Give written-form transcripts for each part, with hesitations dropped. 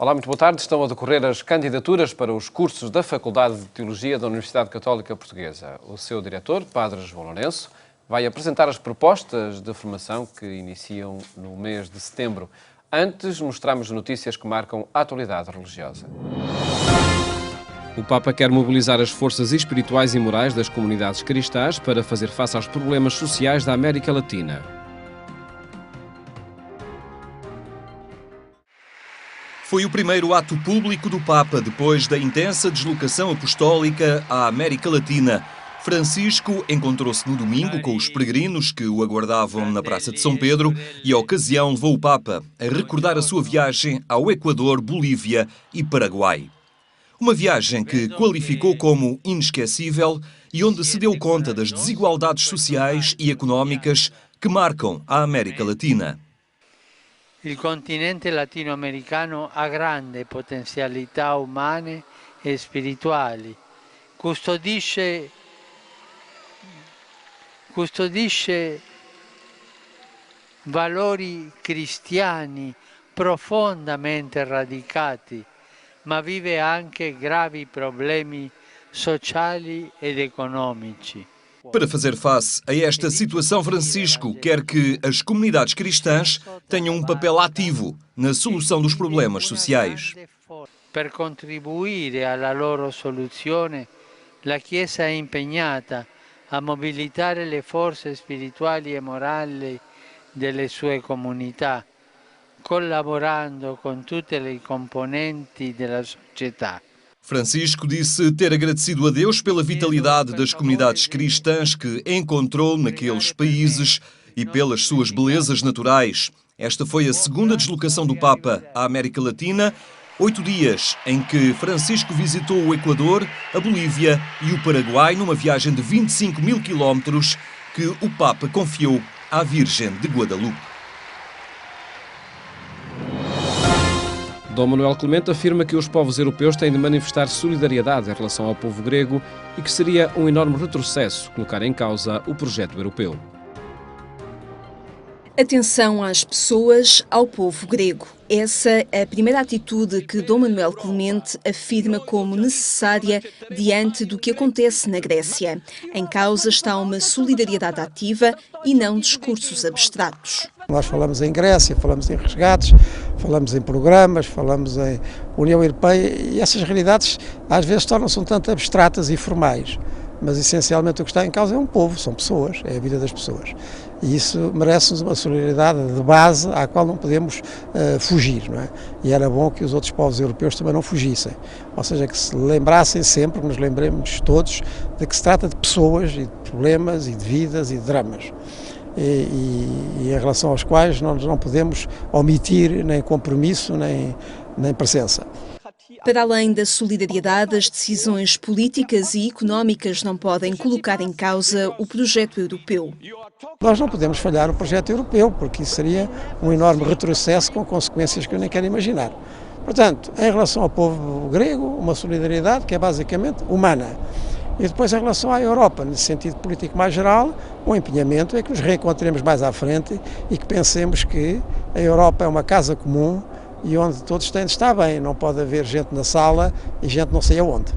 Olá, muito boa tarde. Estão a decorrer as candidaturas para os cursos da Faculdade de Teologia da Universidade Católica Portuguesa. O seu diretor, Padre João Lourenço, vai apresentar as propostas de formação que iniciam no mês de setembro. Antes, mostramos notícias que marcam a atualidade religiosa. O Papa quer mobilizar as forças espirituais e morais das comunidades cristãs para fazer face aos problemas sociais da América Latina. Foi o primeiro ato público do Papa depois da intensa deslocação apostólica à América Latina. Francisco encontrou-se no domingo com os peregrinos que o aguardavam na Praça de São Pedro e a ocasião levou o Papa a recordar a sua viagem ao Equador, Bolívia e Paraguai. Uma viagem que qualificou como inesquecível e onde se deu conta das desigualdades sociais e económicas que marcam a América Latina. Il continente latinoamericano ha grandi potenzialità umane e spirituali, custodisce valori cristiani profondamente radicati, ma vive anche gravi problemi sociali ed economici. Para fazer face a esta situação, Francisco quer que as comunidades cristãs tenham um papel ativo na solução dos problemas sociais. Per contribuire alla loro soluzione, la Chiesa è impegnata a mobilitare le forze spirituali e morali delle sue comunità, collaborando con tutte le componenti della società. Francisco disse ter agradecido a Deus pela vitalidade das comunidades cristãs que encontrou naqueles países e pelas suas belezas naturais. Esta foi a segunda deslocação do Papa à América Latina, 8 dias em que Francisco visitou o Equador, a Bolívia e o Paraguai numa viagem de 25 mil quilómetros que o Papa confiou à Virgem de Guadalupe. Dom Manuel Clemente afirma que os povos europeus têm de manifestar solidariedade em relação ao povo grego e que seria um enorme retrocesso colocar em causa o projeto europeu. Atenção às pessoas, ao povo grego. Essa é a primeira atitude que Dom Manuel Clemente afirma como necessária diante do que acontece na Grécia. Em causa está uma solidariedade ativa e não discursos abstratos. Nós falamos em Grécia, falamos em resgates, falamos em programas, falamos em União Europeia e essas realidades às vezes tornam-se um tanto abstratas e formais. Mas essencialmente o que está em causa é um povo, são pessoas, é a vida das pessoas. E isso merece-nos uma solidariedade de base à qual não podemos fugir, não é? E era bom que os outros povos europeus também não fugissem. Ou seja, que se lembrassem sempre, que nos lembremos todos, de que se trata de pessoas e de problemas e de vidas e de dramas. E em relação aos quais nós não podemos omitir nem compromisso, nem presença. Para além da solidariedade, as decisões políticas e económicas não podem colocar em causa o projeto europeu. Nós não podemos falhar o projeto europeu, porque isso seria um enorme retrocesso com consequências que eu nem quero imaginar. Portanto, em relação ao povo grego, uma solidariedade que é basicamente humana. E depois, em relação à Europa, nesse sentido político mais geral, o empenhamento é que nos reencontremos mais à frente e que pensemos que a Europa é uma casa comum e onde todos têm de estar bem, não pode haver gente na sala e gente não sei aonde.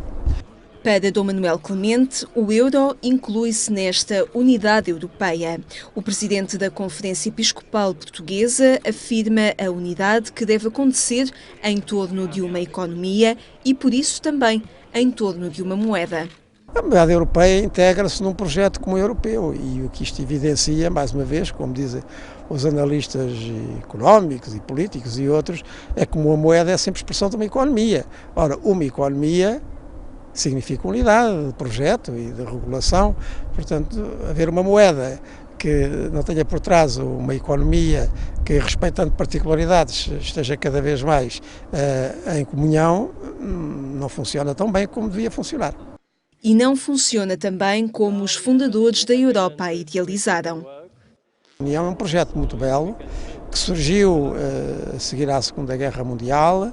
Para Dom Manuel Clemente, o euro inclui-se nesta unidade europeia. O presidente da Conferência Episcopal Portuguesa afirma a unidade que deve acontecer em torno de uma economia e, por isso, também em torno de uma moeda. A moeda europeia integra-se num projeto comum europeu e o que isto evidencia, mais uma vez, como dizem os analistas económicos e políticos e outros, é que uma moeda é sempre expressão de uma economia. Ora, uma economia significa unidade de projeto e de regulação, portanto, haver uma moeda que não tenha por trás uma economia que, respeitando particularidades, esteja cada vez mais em comunhão, não funciona tão bem como devia funcionar. E não funciona também como os fundadores da Europa a idealizaram. A União é um projeto muito belo, que surgiu a seguir à Segunda Guerra Mundial,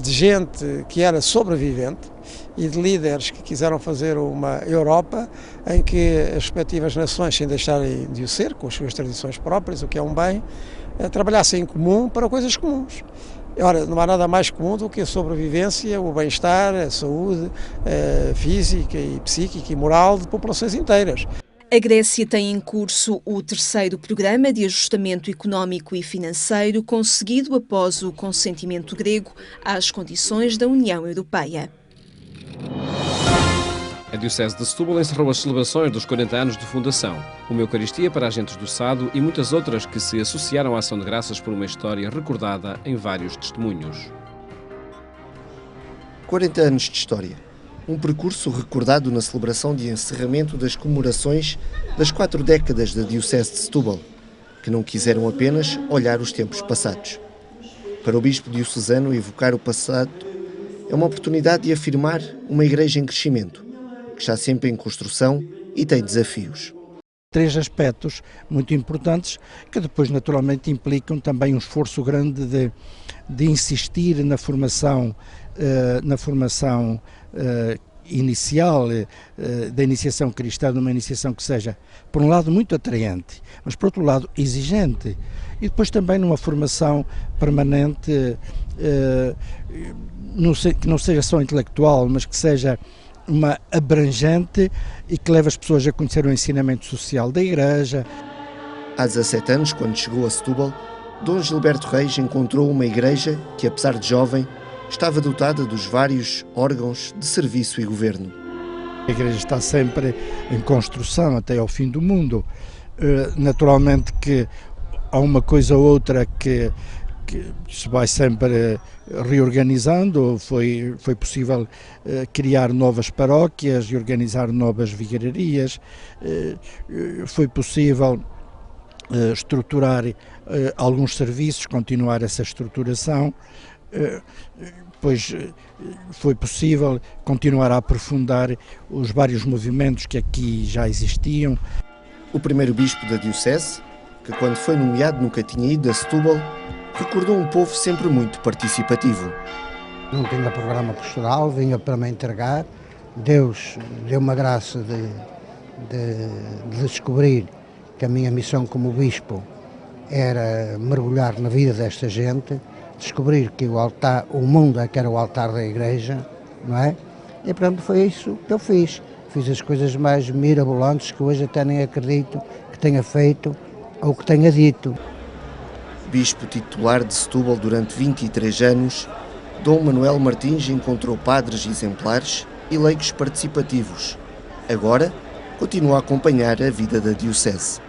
de gente que era sobrevivente e de líderes que quiseram fazer uma Europa em que as respectivas nações, sem deixarem de o ser, com as suas tradições próprias, o que é um bem, trabalhassem em comum para coisas comuns. Ora, não há nada mais comum do que a sobrevivência, o bem-estar, a saúde física e psíquica e moral de populações inteiras. A Grécia tem em curso o terceiro programa de ajustamento económico e financeiro, conseguido após o consentimento grego às condições da União Europeia. A Diocese de Setúbal encerrou as celebrações dos 40 anos de fundação. Uma Eucaristia para agentes do Sado e muitas outras que se associaram à ação de graças por uma história recordada em vários testemunhos. 40 anos de história. Um percurso recordado na celebração de encerramento das comemorações das 4 décadas da Diocese de Setúbal, que não quiseram apenas olhar os tempos passados. Para o Bispo diocesano, evocar o passado é uma oportunidade de afirmar uma igreja em crescimento, que está sempre em construção e tem desafios. 3 aspectos muito importantes que depois naturalmente implicam também um esforço grande de insistir na formação inicial da iniciação cristã, numa iniciação que seja, por um lado, muito atraente, mas por outro lado, exigente, e depois também numa formação permanente, que não seja só intelectual, mas que seja uma abrangente e que leve as pessoas a conhecer o ensinamento social da Igreja. Há 17 anos, quando chegou a Setúbal, Dom Gilberto Reis encontrou uma igreja que, apesar de jovem, estava dotada dos vários órgãos de serviço e governo. A Igreja está sempre em construção até ao fim do mundo. Naturalmente que há uma coisa ou outra que se vai sempre reorganizando. Foi possível criar novas paróquias e organizar novas vigararias, foi possível estruturar alguns serviços, continuar essa estruturação, pois foi possível continuar a aprofundar os vários movimentos que aqui já existiam. O primeiro bispo da Diocese, que quando foi nomeado nunca tinha ido a Setúbal, recordou um povo sempre muito participativo. Não tinha programa pastoral, vinha para me entregar. Deus deu-me a graça de descobrir que a minha missão como bispo era mergulhar na vida desta gente, descobrir que o mundo é que era o altar da Igreja, não é? E pronto, foi isso que eu fiz. Fiz as coisas mais mirabolantes que hoje até nem acredito que tenha feito ou que tenha dito. Bispo titular de Setúbal durante 23 anos, Dom Manuel Martins encontrou padres exemplares e leigos participativos. Agora, continua a acompanhar a vida da Diocese.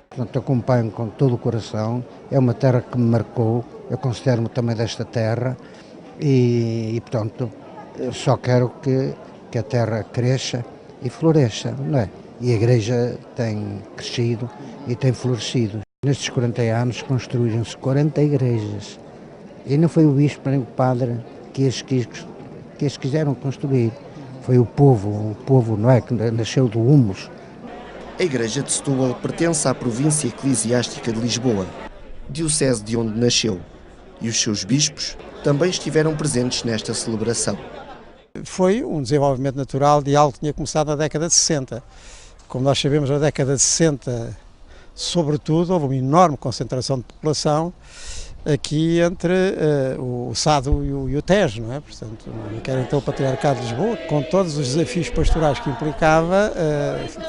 Portanto, acompanho com todo o coração, é uma terra que me marcou, eu considero-me também desta terra e portanto, eu só quero que a terra cresça e floresça, não é? E a Igreja tem crescido e tem florescido. Nestes 40 anos construíram-se 40 igrejas e não foi o bispo nem o padre que as quiseram construir, foi o povo, não é, que nasceu do humus. A Igreja de Setúbal pertence à província eclesiástica de Lisboa, diocese de onde nasceu, e os seus bispos também estiveram presentes nesta celebração. Foi um desenvolvimento natural de algo que tinha começado na década de 60. Como nós sabemos, na década de 60, sobretudo, houve uma enorme concentração de população aqui entre o Sado e o Tejo, não é? Portanto, que era então o Patriarcado de Lisboa, com todos os desafios pastorais que implicava,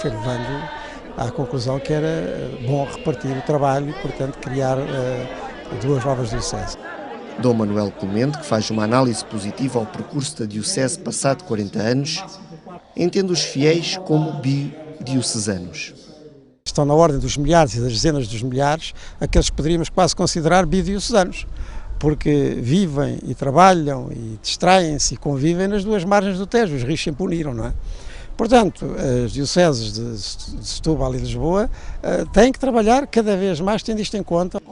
foi levando à conclusão que era bom repartir o trabalho e, portanto, criar 2 novas dioceses. Dom Manuel Clemente, que faz uma análise positiva ao percurso da Diocese passado 40 anos, entende os fiéis como bidiocesanos. Estão na ordem dos milhares e das dezenas dos milhares aqueles que poderíamos quase considerar bidiocesanos, porque vivem e trabalham e distraem-se e convivem nas 2 margens do Tejo, os rios sempre uniram, não é? Portanto, as dioceses de Setúbal e de Lisboa têm que trabalhar cada vez mais tendo isto em conta.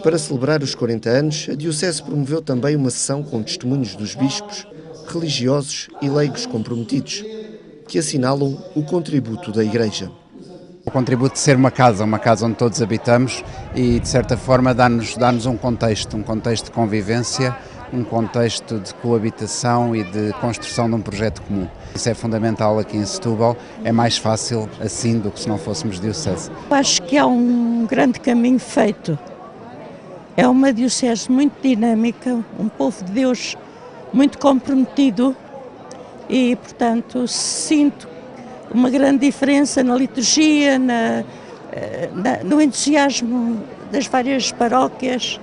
Para celebrar os 40 anos, a Diocese promoveu também uma sessão com testemunhos dos bispos, religiosos e leigos comprometidos, que assinalam o contributo da Igreja. O contributo de ser uma casa onde todos habitamos e, de certa forma, dá-nos um contexto de convivência, um contexto de coabitação e de construção de um projeto comum. Isso é fundamental aqui em Setúbal, é mais fácil assim do que se não fôssemos diocese. Acho que há um grande caminho feito É uma diocese muito dinâmica, um povo de Deus muito comprometido e, portanto, sinto uma grande diferença na liturgia, no entusiasmo das várias paróquias.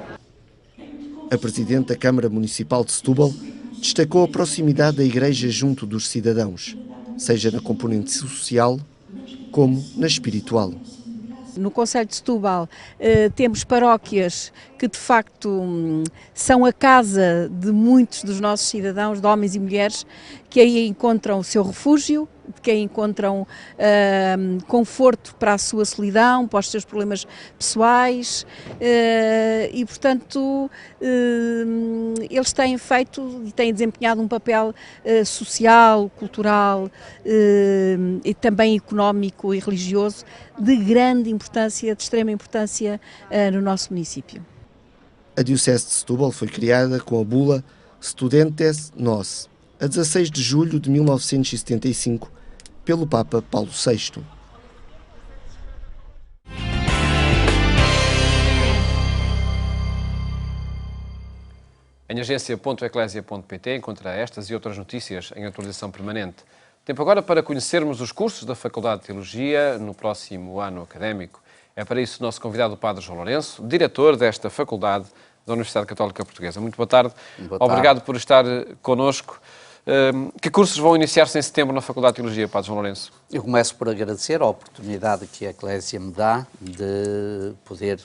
A Presidente da Câmara Municipal de Setúbal destacou a proximidade da Igreja junto dos cidadãos, seja na componente social como na espiritual. No concelho de Setúbal temos paróquias que de facto são a casa de muitos dos nossos cidadãos, de homens e mulheres, que aí encontram o seu refúgio, que aí encontram conforto para a sua solidão, para os seus problemas pessoais e, portanto, eles têm feito e têm desempenhado um papel social, cultural e também económico e religioso de grande importância, de extrema importância no nosso município. A Diocese de Setúbal foi criada com a bula Studentes Nos, a 16 de julho de 1975, pelo Papa Paulo VI. Em agência.eclésia.pt encontra estas e outras notícias em atualização permanente. Tempo agora para conhecermos os cursos da Faculdade de Teologia no próximo ano académico. É para isso o nosso convidado, o Padre João Lourenço, diretor desta Faculdade da Universidade Católica Portuguesa. Muito boa tarde. Boa tarde. Obrigado por estar connosco. Que cursos vão iniciar-se em setembro na Faculdade de Teologia, Padre João Lourenço? Eu começo por agradecer a oportunidade que a Eclésia me dá de poder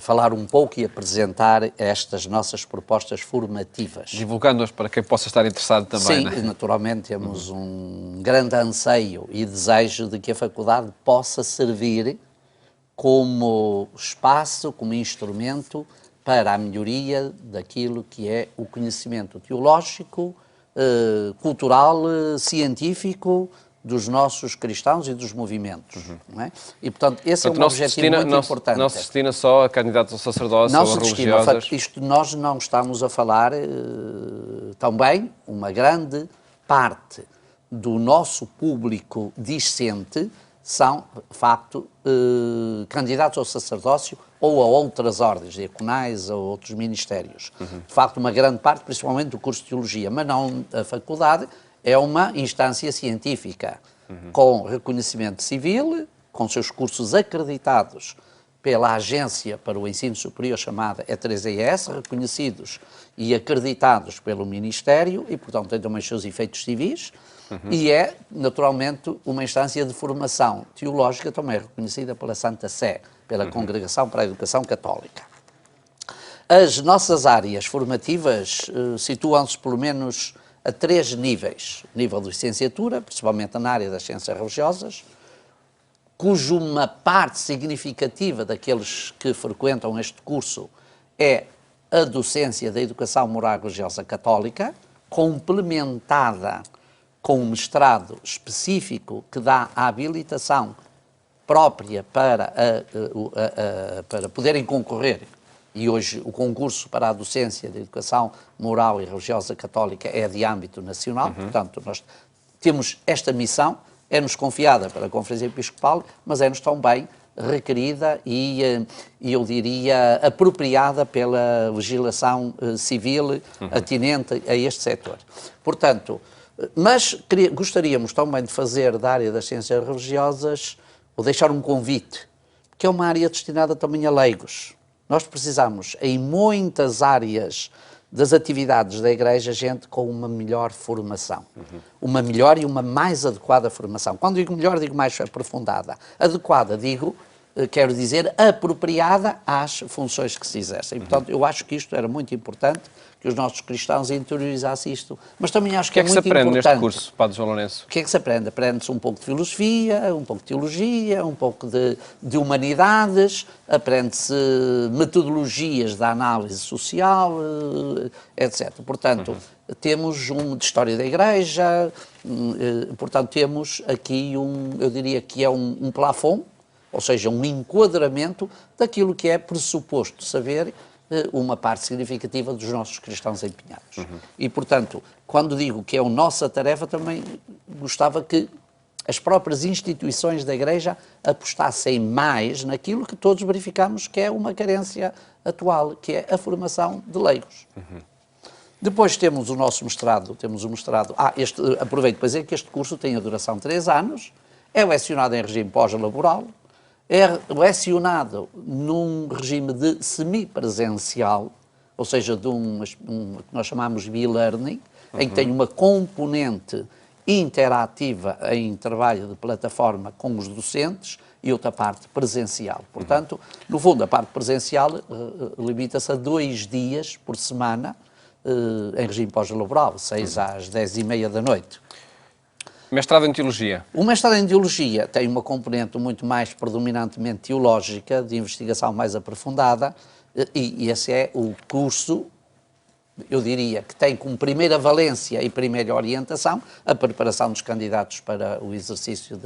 falar um pouco e apresentar estas nossas propostas formativas. Divulgando-as para quem possa estar interessado também. Sim, né? Naturalmente temos um grande anseio e desejo de que a faculdade possa servir como espaço, como instrumento para a melhoria daquilo que é o conhecimento teológico, cultural, científico dos nossos cristãos e dos movimentos. Não é? E, portanto, esse é um objetivo muito importante. Não se destina só a candidatos ao sacerdócio ou a religiosas? Isto nós não estamos a falar também, uma grande parte do nosso público discente são, de facto, candidatos ao sacerdócio ou a outras ordens diaconais ou outros ministérios. De facto, uma grande parte, principalmente do curso de Teologia, mas não a faculdade, é uma instância científica com reconhecimento civil, com seus cursos acreditados pela Agência para o Ensino Superior chamada E3ES, reconhecidos e acreditados pelo Ministério e, portanto, tem também os seus efeitos civis. E é, naturalmente, uma instância de formação teológica também reconhecida pela Santa Sé, pela Congregação para a Educação Católica. As nossas áreas formativas situam-se, pelo menos, a 3 níveis. Nível de licenciatura, principalmente na área das ciências religiosas, cujo uma parte significativa daqueles que frequentam este curso é a docência da educação moral e religiosa católica, complementada com um mestrado específico que dá a habilitação própria para poderem concorrer. E hoje o concurso para a docência de educação moral e religiosa católica é de âmbito nacional, portanto nós temos esta missão, é-nos confiada pela Conferência Episcopal, mas é-nos também requerida e eu diria apropriada pela legislação civil atinente a este setor. Portanto, mas gostaríamos também de fazer da área das ciências religiosas, ou deixar um convite, que é uma área destinada também a leigos. Nós precisamos, em muitas áreas das atividades da Igreja, gente com uma melhor formação. Uma melhor e uma mais adequada formação. Quando digo melhor, digo mais aprofundada. Adequada, quero dizer, apropriada às funções que se exercem. Portanto, eu acho que isto era muito importante, que os nossos cristãos interiorizassem isto. Mas também acho que é muito importante. O que é que se aprende neste curso, Padre João Lourenço? O que é que se aprende? Aprende-se um pouco de filosofia, um pouco de teologia, um pouco de humanidades, aprende-se metodologias da análise social, etc. Portanto, temos de história da Igreja, portanto, temos aqui eu diria que é um plafond, ou seja, um enquadramento daquilo que é pressuposto saber uma parte significativa dos nossos cristãos empenhados. E, portanto, quando digo que é a nossa tarefa, também gostava que as próprias instituições da Igreja apostassem mais naquilo que todos verificamos que é uma carência atual, que é a formação de leigos. Depois temos o nosso mestrado, aproveito para dizer que este curso tem a duração de 3 anos, é lecionado em regime pós-laboral, é lecionado num regime de semipresencial, ou seja, de que nós chamamos de e-learning, em que tem uma componente interativa em trabalho de plataforma com os docentes e outra parte presencial. Portanto, no fundo, a parte presencial limita-se a 2 dias por semana, em regime pós-laboral, 6 às 10h30 da noite. Mestrado em Teologia. O mestrado em Teologia tem uma componente muito mais predominantemente teológica, de investigação mais aprofundada, e esse é o curso, eu diria, que tem como primeira valência e primeira orientação a preparação dos candidatos para o exercício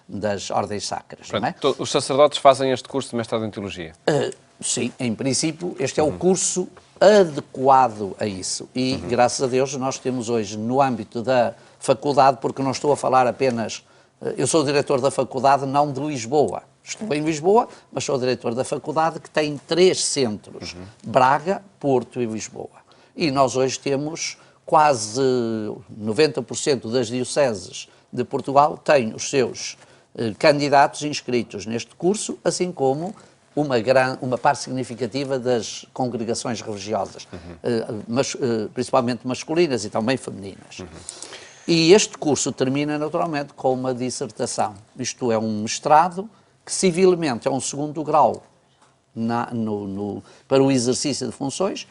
das ordens sacras. Pronto, não é? Os sacerdotes fazem este curso de mestrado em Teologia? Sim, em princípio, este é o curso adequado a isso. E, graças a Deus, nós temos hoje, no âmbito da faculdade, porque não estou a falar apenas... Eu sou o diretor da faculdade, não de Lisboa. Estou em Lisboa, mas sou o diretor da faculdade, que tem 3 centros. Braga, Porto e Lisboa. E nós hoje temos quase 90% das dioceses de Portugal têm os seus candidatos inscritos neste curso, assim como uma parte significativa das congregações religiosas, principalmente masculinas e também femininas. E este curso termina naturalmente com uma dissertação, isto é, um mestrado que civilmente é um 2º grau para o exercício de funções,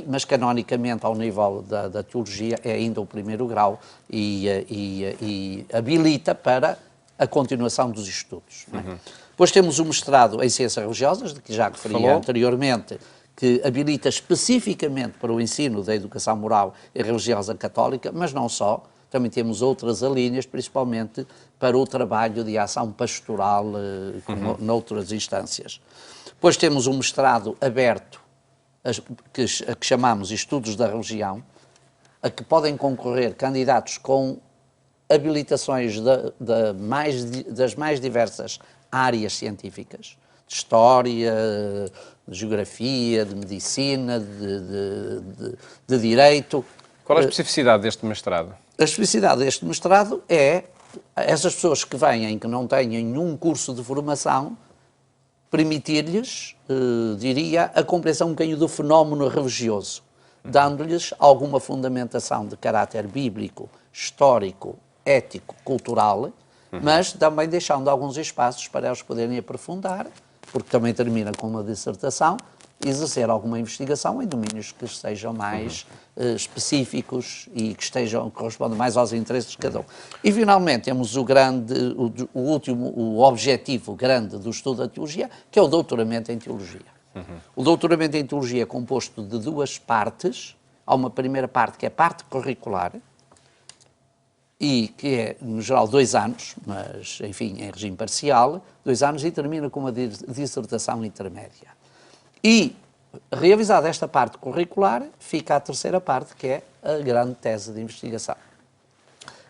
mas canonicamente ao nível da teologia é ainda o 1º grau e habilita para a continuação dos estudos. Não é? Depois temos o mestrado em Ciências Religiosas, de que já referi anteriormente, que habilita especificamente para o ensino da educação moral e religiosa católica, mas não só, também temos outras alíneas, principalmente para o trabalho de ação pastoral noutras instâncias. Depois temos um mestrado aberto, que chamamos Estudos da Religião, a que podem concorrer candidatos com habilitações das mais diversas áreas científicas, de história, de geografia, de medicina, de direito. Qual é a especificidade deste mestrado? A especificidade deste mestrado é essas pessoas que vêm, que não têm nenhum curso de formação, permitir-lhes, diria, a compreensão um bocadinho do fenómeno religioso, dando-lhes alguma fundamentação de caráter bíblico, histórico, ético, cultural, mas também deixando alguns espaços para eles poderem aprofundar, porque também termina com uma dissertação, exercer alguma investigação em domínios que sejam mais específicos e que correspondam mais aos interesses de cada um. E finalmente temos o objetivo grande do estudo da teologia, que é o doutoramento em teologia. O doutoramento em teologia é composto de 2 partes. Há uma primeira parte que é a parte curricular, e que é, no geral, 2 anos, mas, enfim, em regime parcial, 2 anos, e termina com uma dissertação intermédia. E, realizada esta parte curricular, fica a terceira parte, que é a grande tese de investigação,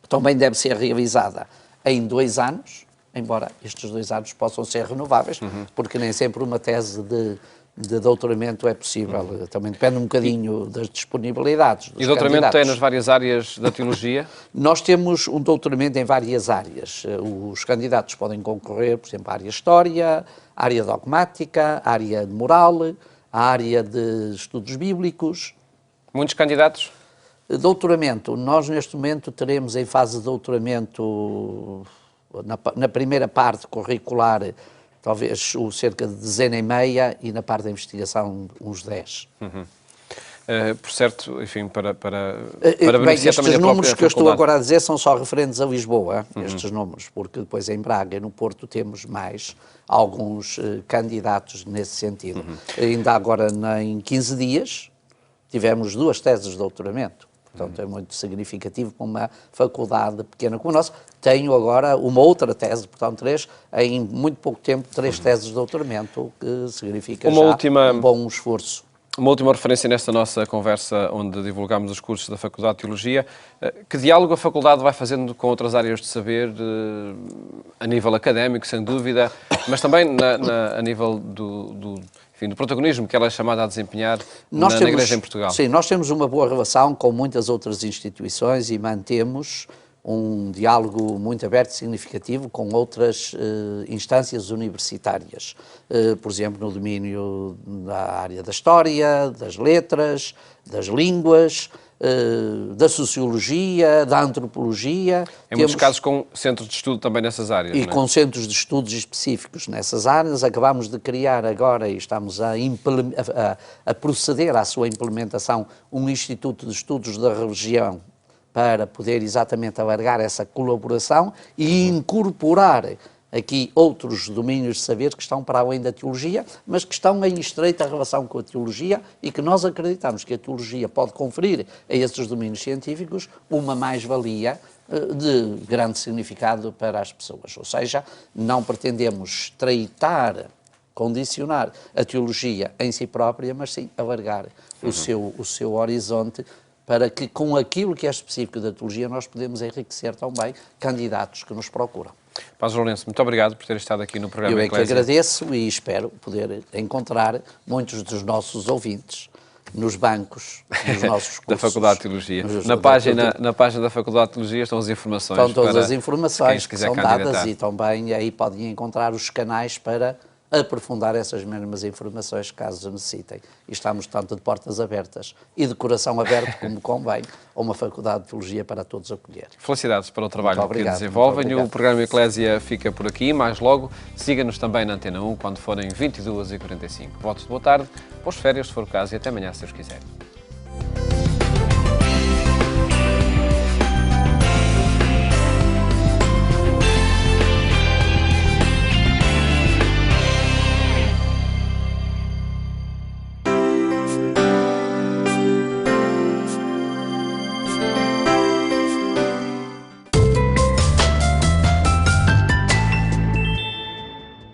que também deve ser realizada em 2 anos, embora estes 2 anos possam ser renováveis, porque nem sempre uma tese de doutoramento é possível, também depende um bocadinho das disponibilidades dos E o doutoramento candidatos. é nas várias áreas da teologia? Nós temos um doutoramento em várias áreas. Os candidatos podem concorrer, por exemplo, à área de História, à área dogmática, à área de Moral, à área de Estudos Bíblicos. Muitos candidatos? Doutoramento, nós neste momento teremos em fase de doutoramento, na primeira parte curricular, talvez cerca de 10 e na parte da investigação uns 10. Por certo, enfim, para beneficiar também a própria números que eu estou faculdade. agora a dizer são só referentes a Lisboa, estes números, porque depois em Braga e no Porto temos mais alguns candidatos nesse sentido. Ainda agora, em 15 dias, tivemos 2 teses de doutoramento. Portanto, é muito significativo para uma faculdade pequena como a nossa. Tenho agora uma outra tese, portanto, 3, em muito pouco tempo, 3 teses de doutoramento, o que significa um bom esforço. Uma última referência nesta nossa conversa, onde divulgamos os cursos da Faculdade de Teologia. Que diálogo a Faculdade vai fazendo com outras áreas de saber, a nível académico, sem dúvida, mas também a nível do protagonismo que ela é chamada a desempenhar na Igreja em Portugal? Sim, nós temos uma boa relação com muitas outras instituições e mantemos um diálogo muito aberto e significativo com outras instâncias universitárias. Por exemplo, no domínio da área da história, das letras, das línguas, da sociologia, da antropologia. Em muitos casos com centros de estudo também nessas áreas. E não é? com centros de estudos específicos nessas áreas. Acabamos de criar agora, e estamos a proceder à sua implementação, um Instituto de Estudos da Religião, para poder exatamente alargar essa colaboração e incorporar aqui outros domínios de saber que estão para além da teologia, mas que estão em estreita relação com a teologia e que nós acreditamos que a teologia pode conferir a esses domínios científicos uma mais-valia de grande significado para as pessoas. Ou seja, não pretendemos estreitar, condicionar a teologia em si própria, mas sim alargar o seu horizonte, para que com aquilo que é específico da teologia nós podemos enriquecer também candidatos que nos procuram. Padre Lourenço, muito obrigado por ter estado aqui no programa Eu Eclésia. que agradeço e espero poder encontrar muitos dos nossos ouvintes nos bancos dos nossos cursos. Da Faculdade de Teologia. Na página da Faculdade de Teologia estão as informações. Estão todas as informações que são dadas candidatar. E também aí podem encontrar os canais para aprofundar essas mesmas informações, caso necessitem. E estamos tanto de portas abertas e de coração aberto, como convém, a uma Faculdade de Teologia para todos acolher. Felicidades para o trabalho que desenvolvem. O programa Eclésia fica por aqui. Mais logo, siga-nos também na Antena 1, quando forem 22h45. Votos de boa tarde, boas férias, se for o caso, e até amanhã, se Deus quiser.